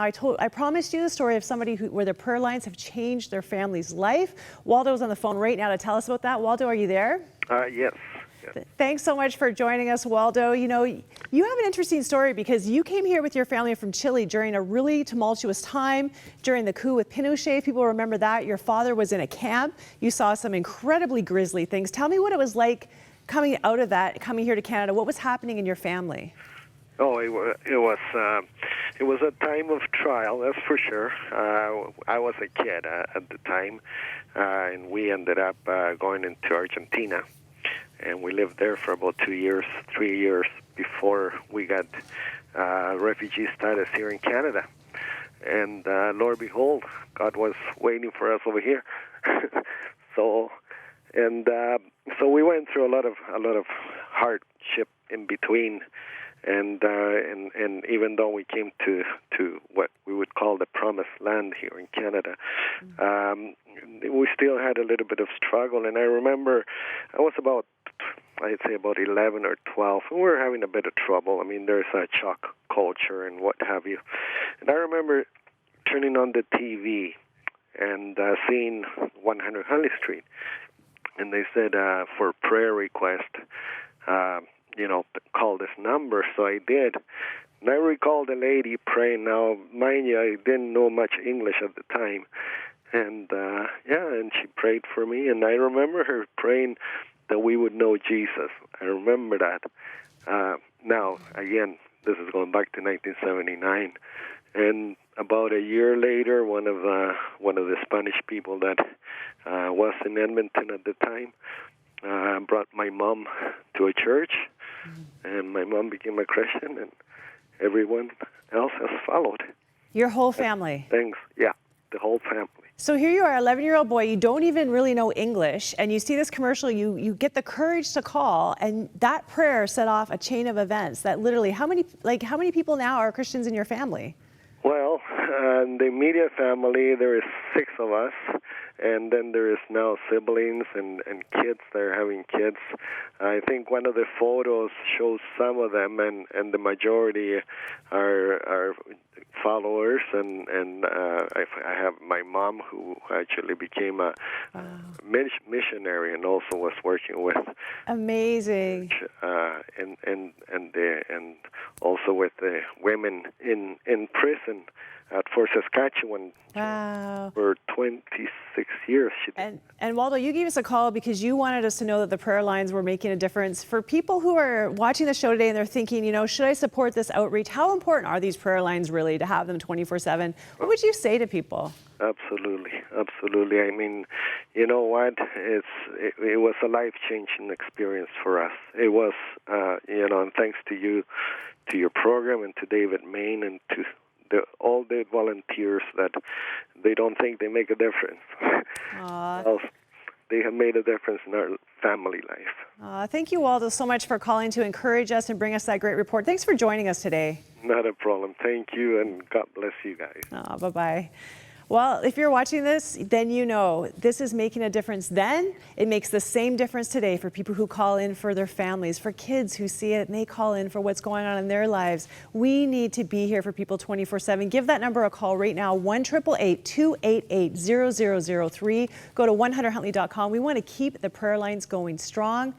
I promised you the story of somebody where their prayer lines have changed their family's life. Waldo's on the phone right now to tell us about that. Waldo, are you there? Yes. Thanks so much for joining us, Waldo. You know, you have an interesting story because you came here with your family from Chile during a really tumultuous time during the coup with Pinochet. People remember that. Your father was in a camp. You saw some incredibly grisly things. Tell me what it was like coming out of that, coming here to Canada. What was happening in your family? Oh, it was a time of trial, that's for sure. I was a kid at the time, and we ended up going into Argentina, and we lived there for about 3 years before we got refugee status here in Canada. And Lord behold, God was waiting for us over here. So we went through a lot of hardship in between. And even though we came to what we would call the promised land here in Canada, we still had a little bit of struggle. And I remember I was I'd say about 11 or 12. We were having a bit of trouble. I mean, there's a shock culture and what have you. And I remember turning on the TV and seeing 100 Huntley Street. And they said for prayer request, call this number. So I did. And I recall the lady praying. Now, mind you, I didn't know much English at the time. And, and she prayed for me. And I remember her praying that we would know Jesus. I remember that. Now, again, this is going back to 1979. And about a year later, one of the Spanish people that was in Edmonton at the time brought my mom to a church, and my mom became a Christian, and everyone else has followed. Your whole family? Thanks. Yeah, the whole family. So here you are, 11-year-old boy, you don't even really know English, and you see this commercial, you get the courage to call, and that prayer set off a chain of events that literally, how many people now are Christians in your family? Well, in the immediate family, there is 6 of us, and then there is now siblings and kids. They're having kids. I think one of the photos shows some of them, and the majority are followers. And I have my mom, who actually became a missionary and also was working with. Amazing. And also with the women in prison at Fort Saskatchewan. Wow. For 26 years. And Waldo, you gave us a call because you wanted us to know that the prayer lines were making a difference. For people who are watching the show today and they're thinking, should I support this outreach? How important are these prayer lines really to have them 24/7? What would you say to people? Absolutely. I mean, you know what? It was a life-changing experience for us. It was, and thanks to you, to your program, and to David Main, and to all the volunteers that they don't think they make a difference. Well, they have made a difference in our family life. Thank you, Waldo, so much for calling to encourage us and bring us that great report. Thanks for joining us today. Not a problem. Thank you, and God bless you guys. Bye-bye. Well, if you're watching this, then you know this is making a difference then. It makes the same difference today for people who call in for their families, for kids who see it and they call in for what's going on in their lives. We need to be here for people 24/7. Give that number a call right now, 1-888-288-0003. Go to 100huntley.com. We want to keep the prayer lines going strong.